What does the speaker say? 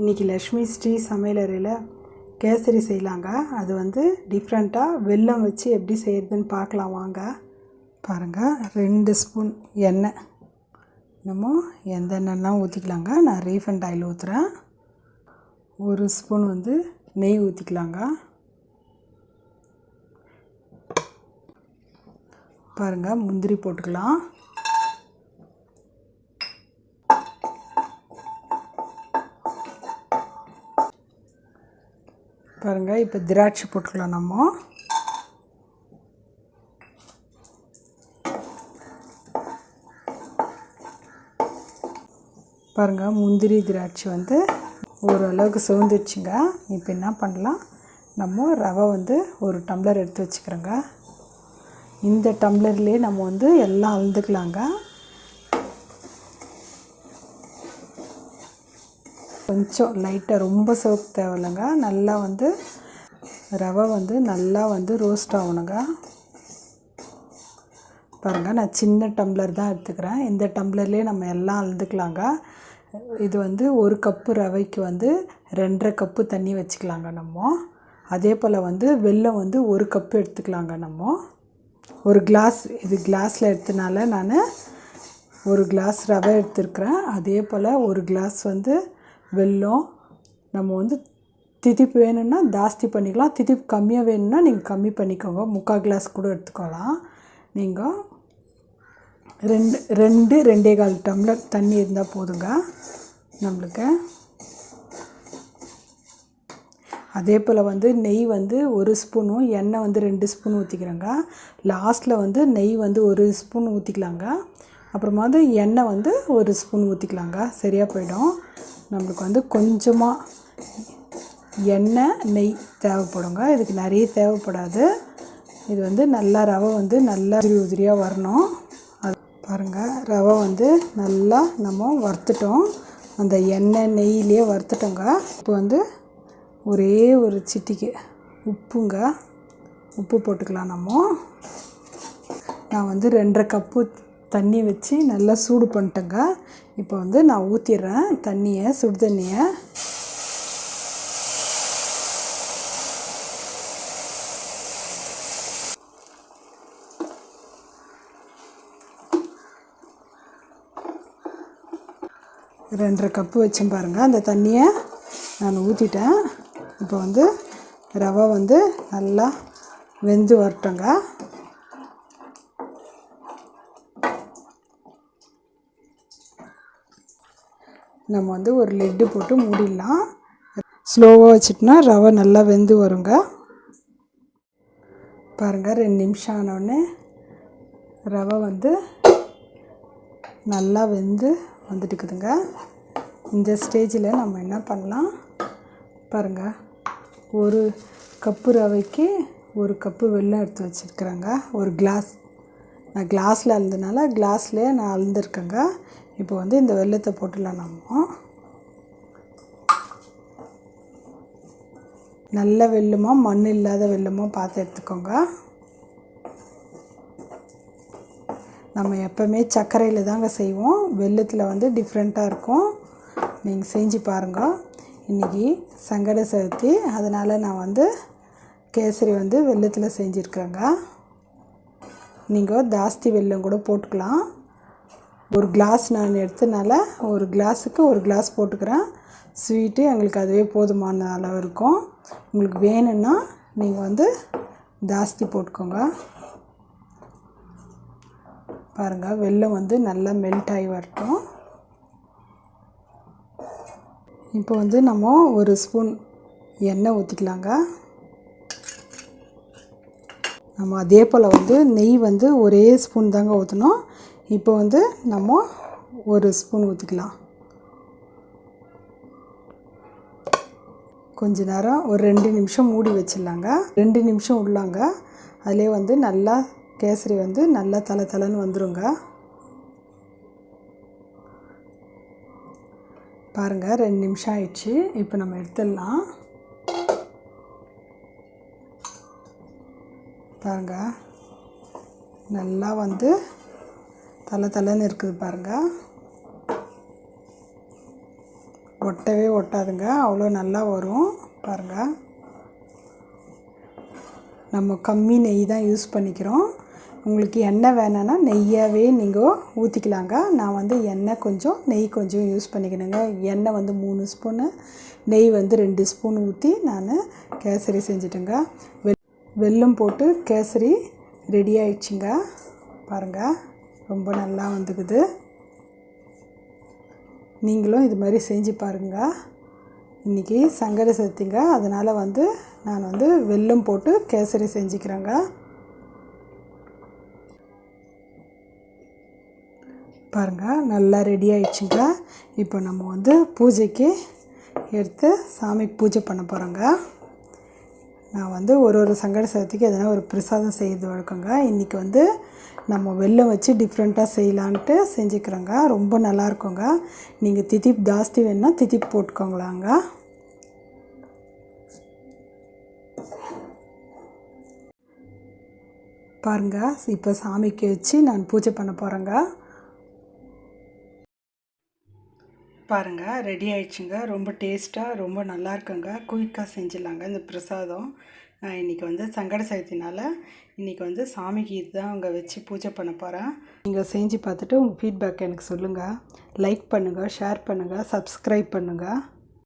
இன்றைக்கி லக்ஷ்மி ஸ்ரீ சமையலறையில் கேசரி செய்யலாங்க. அது வந்து டிஃப்ரெண்ட்டாக வெல்லம் வச்சு எப்படி செய்கிறதுன்னு பார்க்கலாம் வாங்க. பாருங்கள், 2 ஸ்பூன் எண்ணெய், நம்ம எந்த எண்ணெய்னா ஊற்றிக்கலாங்க. நான் ரீஃபண்ட் ஆயில் ஊற்றுறேன். 1 ஸ்பூன் வந்து நெய் ஊற்றிக்கலாங்க. பாருங்கள், முந்திரி போட்டுக்கலாம். பாருங்கள், இப்போ திராட்சை போட்டுக்கலாம். நம்ம பாருங்கள், முந்திரி திராட்சை வந்து ஓரளவுக்கு சிவந்துடுச்சுங்க. இப்போ என்ன பண்ணலாம், நம்ம ரவை வந்து 1 டம்ளர் எடுத்து வச்சுக்கிறோங்க. இந்த டம்ளர்லேயே நம்ம வந்து எல்லாம் அளந்துக்கலாங்க. கொஞ்சம் லைட்டாக, ரொம்ப சிவப்பு தேவையில்லைங்க. நல்லா வந்து ரவை வந்து நல்லா வந்து ரோஸ்ட் ஆகணுங்க. பாருங்கள், நான் சின்ன டம்ளர் தான் எடுத்துக்கிறேன். இந்த டம்ளர்லேயே நம்ம எல்லாம் அளந்துக்கலாங்க. இது வந்து 1 கப்பு ரவைக்கு வந்து 2.5 கப்பு தண்ணி வச்சுக்கலாங்க. நம்ம அதே போல் வந்து வெல்லம் வந்து 1 கப்பு எடுத்துக்கலாங்க. நம்ம 1 கிளாஸ், இது கிளாஸில் எடுத்தனால நான் 1 கிளாஸ் ரவை எடுத்துருக்குறேன். அதே போல் 1 கிளாஸ் வந்து வெல்லம். நம்ம வந்து திதிப்பு வேணும்னா ஜாஸ்தி பண்ணிக்கலாம், திதிப்பு கம்மியாக வேணும்னா நீங்கள் கம்மி பண்ணிக்கோங்க. 3/4 கிளாஸ் கூட எடுத்துக்கலாம். நீங்கள் 2.25 டம்ளர் தண்ணி இருந்தால் போதுங்க நம்மளுக்கு. அதே போல் வந்து நெய் வந்து 1 ஸ்பூனும் எண்ணெய் வந்து 2 ஸ்பூன் ஊற்றிக்கிறேங்க. லாஸ்ட்டில் வந்து நெய் வந்து 1 ஸ்பூன் ஊற்றிக்கலாங்க. அப்புறமா வந்து எண்ணெய் வந்து 1 ஸ்பூன் ஊற்றிக்கலாங்க. சரியாக போயிடும். நம்மளுக்கு வந்து கொஞ்சமாக எண்ணெய் நெய் தேவைப்படுங்க. இதுக்கு நிறைய தேவைப்படாது. இது வந்து நல்லா ரவை வந்து நல்லா உதிரியாக வரணும். அது பாருங்கள், ரவை வந்து நல்லா நம்ம வறுத்துட்டோம். அந்த எண்ணெய் நெய்யிலே வறுத்துட்டோங்க. இப்போ வந்து ஒரே ஒரு சிட்டிக்கு உப்புங்க, உப்பு போட்டுக்கலாம். நான் வந்து 2.5 கப்பு தண்ணி வச்சு நல்லா சூடு பண்ணிட்டேங்க. இப்போ வந்து நான் ஊற்றிடுறேன் தண்ணியை, சுடு தண்ணியை. ரெண்டரை கப்பு வச்சேன் பாருங்கள். அந்த தண்ணியை நான் ஊற்றிட்டேன். இப்போ வந்து ரவை வந்து நல்லா வெந்து வரட்டுங்க. நம்ம வந்து ஒரு லெட்டு போட்டு மூடிடலாம். ஸ்லோவாக வச்சுட்டோன்னா ரவை நல்லா வெந்து வருங்க. பாருங்கள், 2 நிமிஷம் ஆனோடனே ரவை வந்து நல்லா வெந்து வந்துட்டுக்குதுங்க. இந்த ஸ்டேஜில் நம்ம என்ன பண்ணலாம், பாருங்கள், 1 கப்பு ரவைக்கு 1 கப்பு வெல்லம் எடுத்து வச்சுருக்குறேங்க. 1 கிளாஸ், நான் கிளாஸில் அளந்தனால கிளாஸ்லேயே நான் அளந்துருக்கேங்க. இப்போ வந்து இந்த வெல்லத்தை போட்டுடலாம். நம்ம நல்ல வெல்லமோ மண் இல்லாத வெல்லமோ பார்த்து எடுத்துக்கோங்க. நம்ம எப்போவுமே சர்க்கரையில் தாங்க செய்வோம். வெல்லத்தில் வந்து டிஃப்ரெண்ட்டாக இருக்கும். நீங்கள் செஞ்சு பாருங்கள். இன்றைக்கி சங்கட சதுர்த்தி, அதனால் நான் வந்து கேசரி வந்து வெல்லத்தில் செஞ்சுருக்கேங்க. நீங்கள் ஜாஸ்தி வெல்லம் கூட போட்டுக்கலாம். 1 கிளாஸ் நான் எடுத்தனால 1 கிளாஸுக்கு 1 கிளாஸ் போட்டுக்கிறேன். ஸ்வீட்டு எங்களுக்கு அதுவே போதுமான அளவு இருக்கும். உங்களுக்கு வேணும்னா நீங்கள் வந்து ஜாஸ்தி போட்டுக்கோங்க. பாருங்கள், வெல்லம் வந்து நல்லா மெல்ட் ஆகி வரட்டும். இப்போ வந்து நம்ம 1 ஸ்பூன் எண்ணெய் ஊற்றிக்கலாங்க. நம்ம அதே போல் வந்து நெய் வந்து ஒரே ஸ்பூன் தாங்க ஊற்றணும். இப்போ வந்து நம்ம 1 ஸ்பூன் ஊற்றிக்கலாம். கொஞ்ச நேரம் ஒரு 2 நிமிஷம் மூடி வச்சிடலாங்க. 2 நிமிஷம் உள்ளாங்க. அதிலே வந்து நல்லா கேசரி வந்து நல்லா தலை வந்துருங்க. பாருங்கள், 2 நிமிஷம் ஆயிடுச்சு. இப்போ நம்ம எடுத்துடலாம். பாருங்கள், நல்லா வந்து தலைன்னு இருக்குது பாருங்கள். ஒட்டவே ஒட்டாதுங்க, அவ்வளோ நல்லா வரும். பாருங்கள், நம்ம கம்மி நெய் தான் யூஸ் பண்ணிக்கிறோம். உங்களுக்கு எண்ணெய் வேணும்னா நெய்யாகவே நீங்கள் ஊற்றிக்கலாங்க. நான் வந்து எண்ணெய் கொஞ்சம் நெய் கொஞ்சம் யூஸ் பண்ணிக்கணுங்க. எண்ணெய் வந்து 3 ஸ்பூனு, நெய் வந்து 2 ஸ்பூன் ஊற்றி நான் கேசரி செஞ்சுட்டேங்க. வெல்லம் போட்டு கேசரி ரெடி ஆயிடுச்சுங்க. பாருங்கள், ரொம்ப நல்லா வந்துக்குது. நீங்களும் இது மாதிரி செஞ்சு பாருங்கள். இன்றைக்கி சங்கட சதுர்த்திங்க, அதனால் வந்து நான் வந்து வெல்லம் போட்டு கேசரி செஞ்சுக்கிறேங்க. பாருங்கள், நல்லா ரெடி ஆயிடுச்சுங்க. இப்போ நம்ம வந்து பூஜைக்கு எடுத்து சாமிக்கு பூஜை பண்ண போகிறோங்க. நான் வந்து ஒரு சங்கட சதுர்த்திக்கு எதனா ஒரு பிரசாதம் செய்கிறது வழக்கங்க. இன்றைக்கி வந்து நம்ம வெல்லம் வச்சு டிஃப்ரெண்ட்டாக செய்யலான்ட்டு செஞ்சுக்கிறோங்க. ரொம்ப நல்லாயிருக்குங்க. நீங்கள் திதிப் ஜாஸ்தி வேணுன்னா திதிப் போட்டுக்கோங்களாங்க. பாருங்கள், இப்போ சாமிக்கு வச்சு நான் பூஜை பண்ண போகிறேங்க. பாருங்கள், ரெடி ஆயிடுச்சுங்க. ரொம்ப டேஸ்ட்டாக ரொம்ப நல்லா இருக்குங்க. குயிக்காக செஞ்சிடலாங்க இந்த பிரசாதம். நான் இன்றைக்கி வந்து சங்கட சதுர்த்தினால் இன்றைக்கி வந்து சாமிக்கு இதுதான் அங்கே வச்சு பூஜை பண்ண போகிறேன். நீங்கள் செஞ்சு பார்த்துட்டு உங்கள் ஃபீட்பேக் எனக்கு சொல்லுங்கள். லைக் பண்ணுங்கள், ஷேர் பண்ணுங்கள், சப்ஸ்கிரைப் பண்ணுங்கள்.